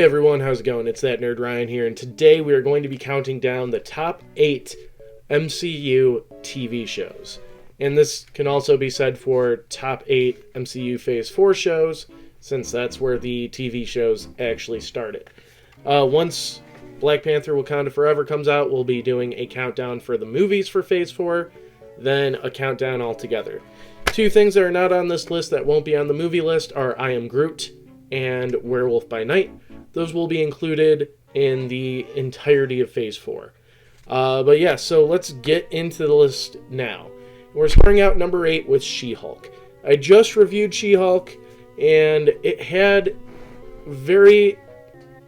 Hey everyone, how's it going? It's that nerd Ryan here, and today we are going to be counting down the top 8 MCU TV shows. And this can also be said for top 8 MCU Phase 4 shows, since that's where the TV shows actually started. Once Black Panther Wakanda Forever comes out, we'll be doing a countdown for the movies for Phase 4, then a countdown altogether. Two things that are not on this list that won't be on the movie list are I Am Groot and Werewolf by Night. Those will be included in the entirety of Phase 4. But yeah, so let's get into the list now. We're starting out number 8 with She-Hulk. I just reviewed She-Hulk, and it had very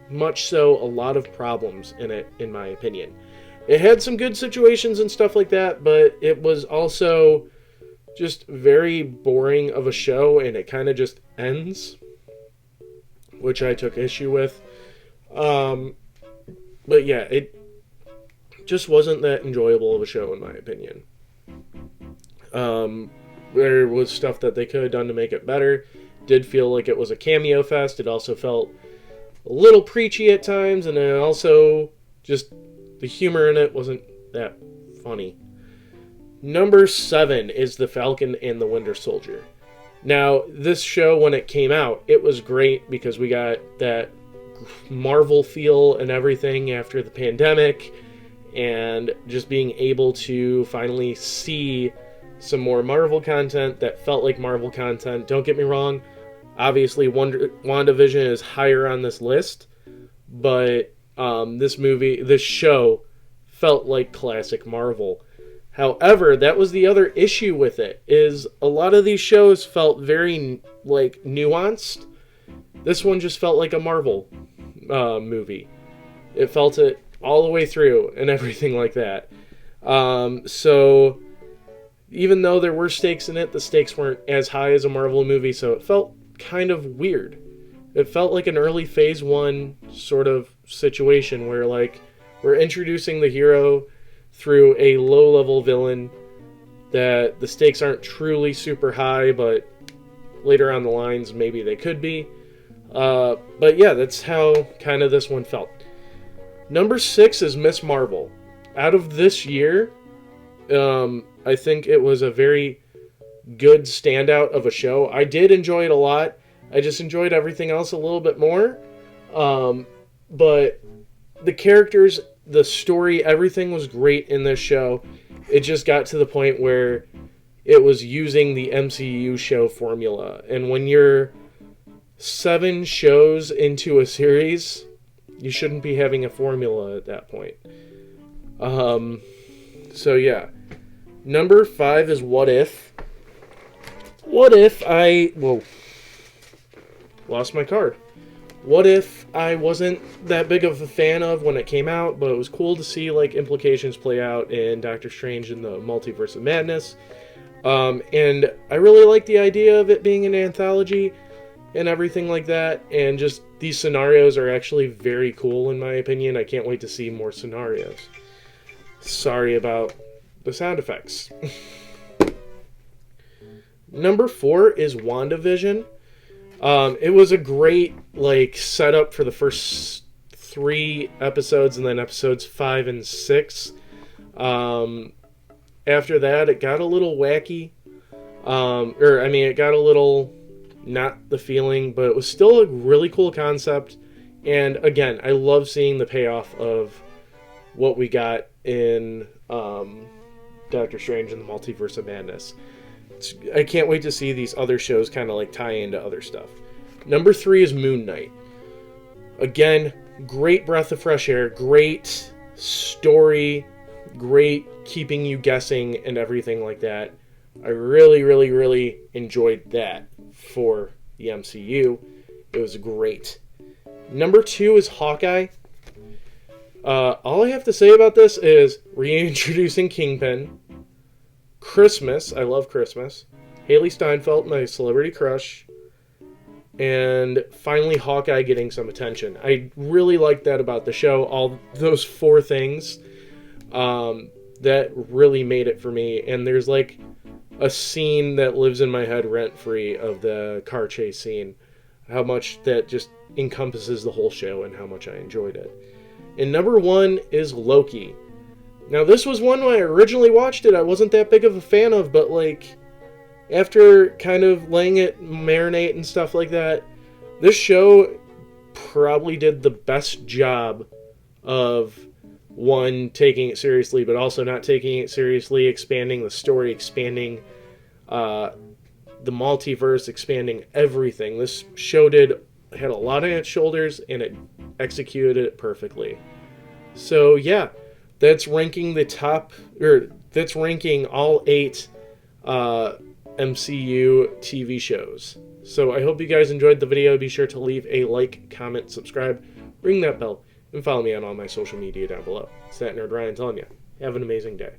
much so a lot of problems in it, in my opinion. It had some good situations and stuff like that, but it was also just very boring of a show, and it kind of just ends, which I took issue with. But yeah, it just wasn't that enjoyable of a show in my opinion. There was stuff that they could have done to make it better. Did feel like it was a cameo fest. It also felt a little preachy at times, and then also just the humor in it wasn't that funny. Number 7 is The Falcon and the Winter Soldier. Now, this show, when it came out, it was great because we got that Marvel feel and everything after the pandemic, and just being able to finally see some more Marvel content that felt like Marvel content. Don't get me wrong, obviously Wandavision is higher on this list, but this show felt like classic Marvel. However, that was the other issue with it, is a lot of these shows felt very, nuanced. This one just felt like a Marvel movie. It felt it all the way through and everything like that. So, even though there were stakes in it, the stakes weren't as high as a Marvel movie, so it felt kind of weird. It felt like an early Phase 1 sort of situation where, we're introducing the hero through a low-level villain that the stakes aren't truly super high, but later on the lines, maybe they could be. But yeah, that's how kind of this one felt. Number 6 is Miss Marvel. Out of this year, I think it was a very good standout of a show. I did enjoy it a lot. I just enjoyed everything else a little bit more. But the characters, the story, everything was great in this show. It just got to the point where it was using the MCU show formula. And when you're 7 shows into a series, you shouldn't be having a formula at that point. So yeah. Number 5 is What If. Lost my card. What If I wasn't that big of a fan of when it came out, but it was cool to see implications play out in Doctor Strange and the Multiverse of Madness. And I really like the idea of it being an anthology and everything like that, and just these scenarios are actually very cool in my opinion. I can't wait to see more scenarios. Sorry about the sound effects. Number 4 is WandaVision. It was a great setup for the first 3 episodes, and then episodes 5 and 6. After that, it got a little wacky. It got a little not the feeling, but it was still a really cool concept. And again, I love seeing the payoff of what we got in Doctor Strange and the Multiverse of Madness. I can't wait to see these other shows kind of tie into other stuff. Number 3 is Moon Knight. Again, great breath of fresh air, great story, great keeping you guessing and everything like that. I really, really, really enjoyed that for the MCU. It was great. Number 2 is Hawkeye. All I have to say about this is reintroducing Kingpin. Christmas, I love Christmas. Haley Steinfeld, my celebrity crush. And finally Hawkeye getting some attention. I really like that about the show. All those 4 things that really made it for me. And there's a scene that lives in my head rent-free of the car chase scene how much that just encompasses the whole show and how much I enjoyed it. And number 1 is Loki. Now, this was one when I originally watched it, I wasn't that big of a fan of, but, like, after kind of letting it marinate and stuff like that, this show probably did the best job of, one, taking it seriously, but also not taking it seriously, expanding the story, expanding the multiverse, expanding everything. This show had a lot on its shoulders, and it executed it perfectly. So yeah, that's ranking that's ranking all 8 MCU TV shows. So I hope you guys enjoyed the video. Be sure to leave a like, comment, subscribe, ring that bell, and follow me on all my social media down below. It's that Nerd Ryan telling you, have an amazing day.